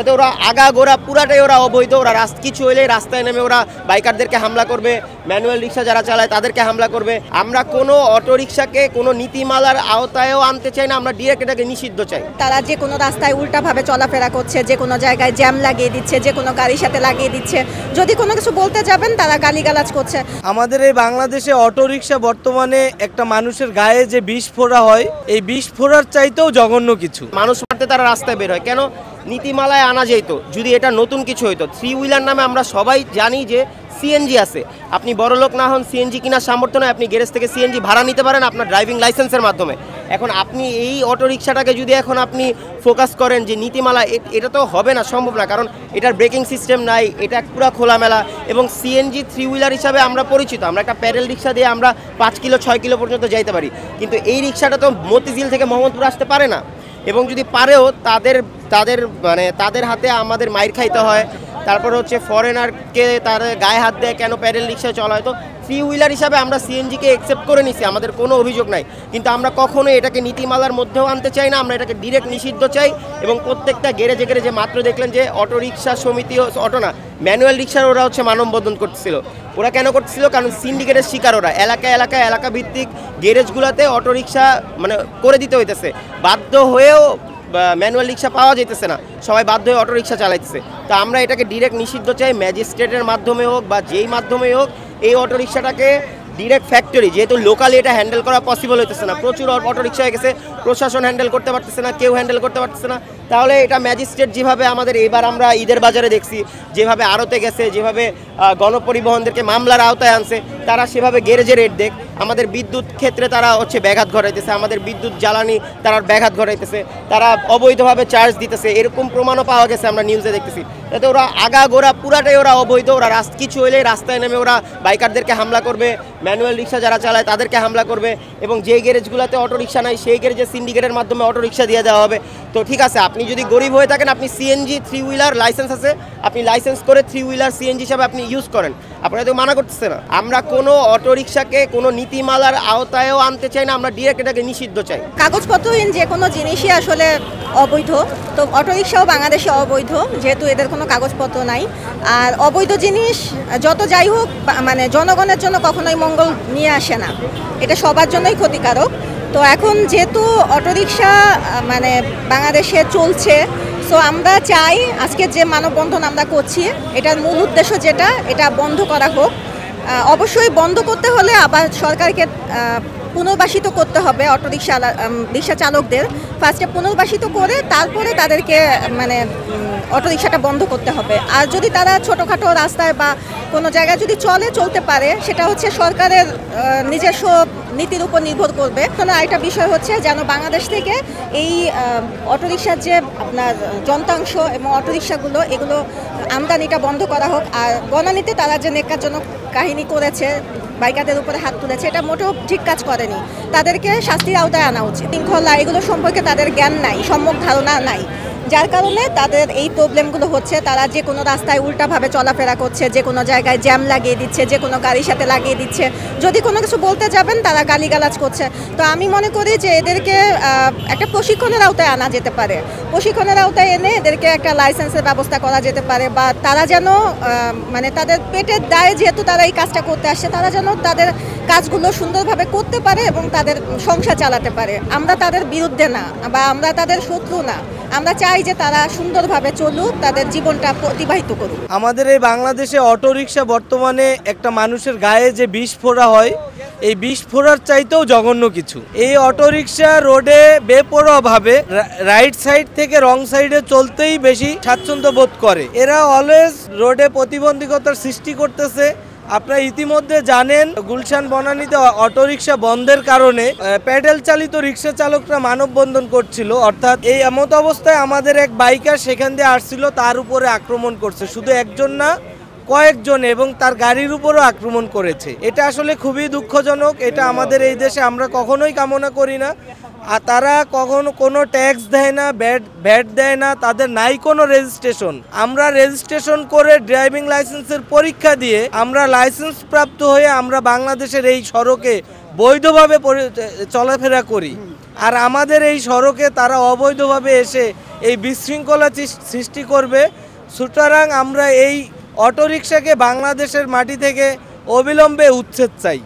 এতে ওরা আগাগোড়া পুরাটাই ওরা অবৈধ। ওরা কিছু হলে রাস্তায় নেমে ওরা বাইকারদেরকে হামলা করবে, ম্যানুয়াল রিক্সা যারা চালায় তাদেরকে হামলা করবে। আমরা কোনো অটোরিকশাকে কোনো নীতিমালার আওতায়ও আনতে চাই না, আমরা ডিরেক্ট এটাকে নিষিদ্ধ চাই। তারা যে কোনো রাস্তায় উল্টাভাবে চলাফেরা করছে, যে কোনো জায়গায় জ্যাম লাগিয়ে দিচ্ছে, যে কোনো গাড়ির সাথে লাগিয়ে দিচ্ছে, যদি কোনো কিছু বলতে যাবেন তারা গালিগালাজ করছে। আমাদের এই বাংলাদেশে অটোরিকশা বর্তমানে একটা মানুষের গায়ে যে বিষ ফোড়া হয়, এই বিষ ফোড়ার চাইতেও জঘন্য কিছু। মানুষ মারতে তারা রাস্তায় বের হয় কেন? নীতিমালায় আনা যেত যদি এটা নতুন কিছু হইতো। থ্রি হুইলার নামে আমরা সবাই জানি যে সিএনজি আছে, আপনি বড়লোক না হন সিএনজি কেনার সামর্থ্য নয়, আপনি গ্যারেজ থেকে সিএনজি ভাড়া নিতে পারেন আপনার ড্রাইভিং লাইসেন্সের মাধ্যমে। এখন আপনি এই অটোরিকশাটাকে যদি এখন আপনি ফোকাস করেন যে নীতিমালা, এটা তো হবে না, সম্ভব না, কারণ এটার ব্রেকিং সিস্টেম নাই, এটা পুরো খোলামেলা। এবং সিএনজি থ্রি হুইলার হিসাবে আমরা পরিচিত, আমরা একটা প্যাডেল রিক্সা দিয়ে আমরা 5 কিলো 6 কিলো পর্যন্ত যাইতে পারি, কিন্তু এই রিক্সাটা তো মতিঝিল থেকে মোহাম্মদপুর আসতে পারে না, এবং যদি পারেও তাদের হাতে আমাদের মাইর খাইতে হয়। তারপর হচ্ছে ফরেনারকে তার গায়ে হাত দেয় কেন প্যাডেল রিক্সায় চলা হয়। তো থ্রি হুইলার হিসাবে আমরা সিএনজিকে অ্যাকসেপ্ট করে নিছি, আমাদের কোনো অভিযোগ নাই, কিন্তু আমরা কখনোই এটাকে নীতিমালার মধ্যেও আনতে চাই না, আমরা এটাকে ডিরেক্ট নিষিদ্ধ চাই। এবং প্রত্যেকটা গ্যারেজে গ্যারেজে মাত্র দেখলেন যে অটো রিক্সা সমিতি, অটো না ম্যানুয়াল রিক্সার ওরা হচ্ছে মানববন্ধন করতেছিল। ওরা কেন করতেছিল? কারণ সিন্ডিকেটের শিকার ওরা, এলাকা ভিত্তিক গ্যারেজগুলোতে অটো রিক্সা মানে করে দিতে হইতেছে, বাধ্য হয়েও ম্যানুয়াল রিক্সা পাওয়া যেতেছে না, সবাই বাধ্য হয়ে অটো রিক্সা চালাইতেছে। তো আমরা এটাকে ডিরেক্ট নিষিদ্ধ চাই, ম্যাজিস্ট্রেটের মাধ্যমে হোক বা যেই মাধ্যমে হোক। এই অটো রিক্সাটাকে ডিরেক্ট ফ্যাক্টরি, যেহেতু লোকালি এটা হ্যান্ডেল করা পসিবল হইতেছে না, প্রচুর অটো রিক্সা হয়ে গেছে, প্রশাসন হ্যান্ডেল করতে পারতেছে না, কেউ হ্যান্ডেল করতে পারতেছে না। তাহলে এটা ম্যাজিস্ট্রেট যেভাবে আমাদের এবার আমরা ঈদের বাজারে দেখছি, যেভাবে আড়তে গেছে, যেভাবে গণপরিবহনদেরকে মামলার আওতায় আনছে, তারা সেভাবে গ্যারেজে রেট দেখ। আমাদের বিদ্যুৎ ক্ষেত্রে তারা হচ্ছে ব্যাঘাত ঘটাইতেছে, আমাদের বিদ্যুৎ জ্বালানি তারা ব্যাঘাত ঘটাইতেছে, তারা অবৈধভাবে চার্জ দিতেছে, এরকম প্রমাণও পাওয়া গেছে, আমরা নিউজে দেখতেছি। এতে ওরা আগাগোড়া পুরাটাই ওরা অবৈধ। ওরা কিছু হলে রাস্তায় নেমে ওরা বাইকারদেরকে হামলা করবে, ম্যানুয়াল রিক্সা যারা চালায় তাদেরকে হামলা করবে, এবং যেই গ্যারেজগুলোতে অটো রিক্সা নাই সেই গ্যারেজে সিন্ডিকেটের মাধ্যমে অটো রিক্সা দিয়ে দেওয়া হবে। তো ঠিক আছে, আপনি যদি গরিব হয়ে থাকেন, আপনি সিএনজি থ্রি হুইলার লাইসেন্স আছে, আপনি লাইসেন্স করে থ্রি হুইলার সিএনজি হিসাবে আপনি ইউজ করেন, আপনারা তো মানা করতেছে না। আমরা কোনো অটোরিকশাকে কোনো নীতিমালার আওতায়ও আনতে চাই না, আমরা ডিরেক্ট এটাকে নিষিদ্ধ চাই। কাগজপত্রহীন যে কোনো জিনিসই আসলে অবৈধ, তো অটোরিকশাও বাংলাদেশে অবৈধ, যেহেতু এদের কোনো কাগজপত্র নাই। আর অবৈধ জিনিস যত যাই হোক মানে জনগণের জন্য কখনোই মঙ্গল নিয়ে আসে না, এটা সবার জন্যই ক্ষতিকারক। তো এখন যেহেতু অটোরিকশা মানে বাংলাদেশে চলছে, সো আমরা চাই আজকে যে মানববন্ধন আমরা করছি, এটার মূল উদ্দেশ্য যেটা, এটা বন্ধ করা হোক। অবশ্যই বন্ধ করতে হলে আবার সরকারকে পুনর্বাসিত করতে হবে, রিক্সা চালকদের ফার্স্টে পুনর্বাসিত করে তারপরে তাদেরকে মানে অটোরিকশাটা বন্ধ করতে হবে। আর যদি তারা ছোটোখাটো রাস্তায় বা কোনো জায়গায় যদি চলতে পারে, সেটা হচ্ছে সরকারের নিজস্ব নীতির উপর নির্ভর করবে। আরেকটা বিষয় হচ্ছে যেন বাংলাদেশ থেকে এই অটোরিকশার যে আপনার যন্ত্রাংশ এবং অটোরিকশাগুলো, এগুলো আমদানিটা বন্ধ করা হোক। আর বনানীতে তারা যে নেকারজনক কাহিনী করেছে, বাইকারদের উপরে হাত তুলেছে, এটা মোটেও ঠিক কাজ করেনি, তাদেরকে শাস্তির আওতায় আনা উচিত। শৃঙ্খলা এগুলো সম্পর্কে তাদের জ্ঞান নাই, সম্যক ধারণা নাই, যার কারণে তাদের এই প্রবলেমগুলো হচ্ছে। তারা যে কোনো রাস্তায় উল্টাভাবে চলাফেরা করছে, যে কোনো জায়গায় জ্যাম লাগিয়ে দিচ্ছে, যে কোনো গাড়ির সাথে লাগিয়ে দিচ্ছে, যদি কোনো কিছু বলতে যাবেন তারা গালিগালাজ করছে। তো আমি মনে করি যে এদেরকে একটা প্রশিক্ষণের আওতায় আনা যেতে পারে, প্রশিক্ষণের আওতায় এনে এদেরকে একটা লাইসেন্সের ব্যবস্থা করা যেতে পারে, বা তারা যেন মানে তাদের পেটের দায়ে যেহেতু তারা এই কাজটা করতে আসছে, তারা যেন তাদের কাজগুলো সুন্দরভাবে করতে পারে এবং তাদের সংসার চালাতে পারে। আমরা তাদের বিরুদ্ধে না বা আমরা তাদের শত্রু না, আমরা চাই যে তারা সুন্দরভাবে চলুক, তাদের জীবনটা অতিবাহিত করুক। আমাদের এই বাংলাদেশে অটোরিকশা বর্তমানে একটা মানুষের গায়ে যে বিষ ফোড়া হয়, এই বিষ ফোড়ার চাইতেও জঘন্য কিছু। এই অটোরিকশা রোডে বেপরোয়াভাবে রাইট সাইড থেকে রং সাইডে চলতেই বেশি স্বাচ্ছন্দ্য বোধ করে। এরা অলওয়েজ রোডে প্রতিবন্ধকতার সৃষ্টি করতেছে। আপনারা ইতিমধ্যে জানেন, গুলশান বনানীতে অটোরিকশা বন্ধের কারণে প্যাডেল চালিত রিক্সা চালকরা মানববন্ধন করছিল। অর্থাৎ এই এমত অবস্থায় আমাদের এক বাইকার সেখান দিয়ে আসছিল, তার উপরে আক্রমণ করছে, শুধু একজন না কয়েকজন, এবং তার গাড়ির উপরও আক্রমণ করেছে। এটা আসলে খুবই দুঃখজনক। এটা আমাদের এই দেশে আমরা কখনোই কামনা করি না। আর তারা কখনো কোনো ট্যাক্স দেয় না, ভ্যাট দেয় না, তাদের নাই কোনো রেজিস্ট্রেশন। আমরা রেজিস্ট্রেশন করে ড্রাইভিং লাইসেন্সের পরীক্ষা দিয়ে আমরা লাইসেন্স প্রাপ্ত হয়ে আমরা বাংলাদেশের এই সড়কে বৈধভাবে চলাফেরা করি, আর আমাদের এই সড়কে তারা অবৈধভাবে এসে এই বিশৃঙ্খলা সৃষ্টি করবে। সুতরাং আমরা এই অটোরিকশাকে বাংলাদেশের মাটি থেকে অবিলম্বে উচ্ছেদ চাই।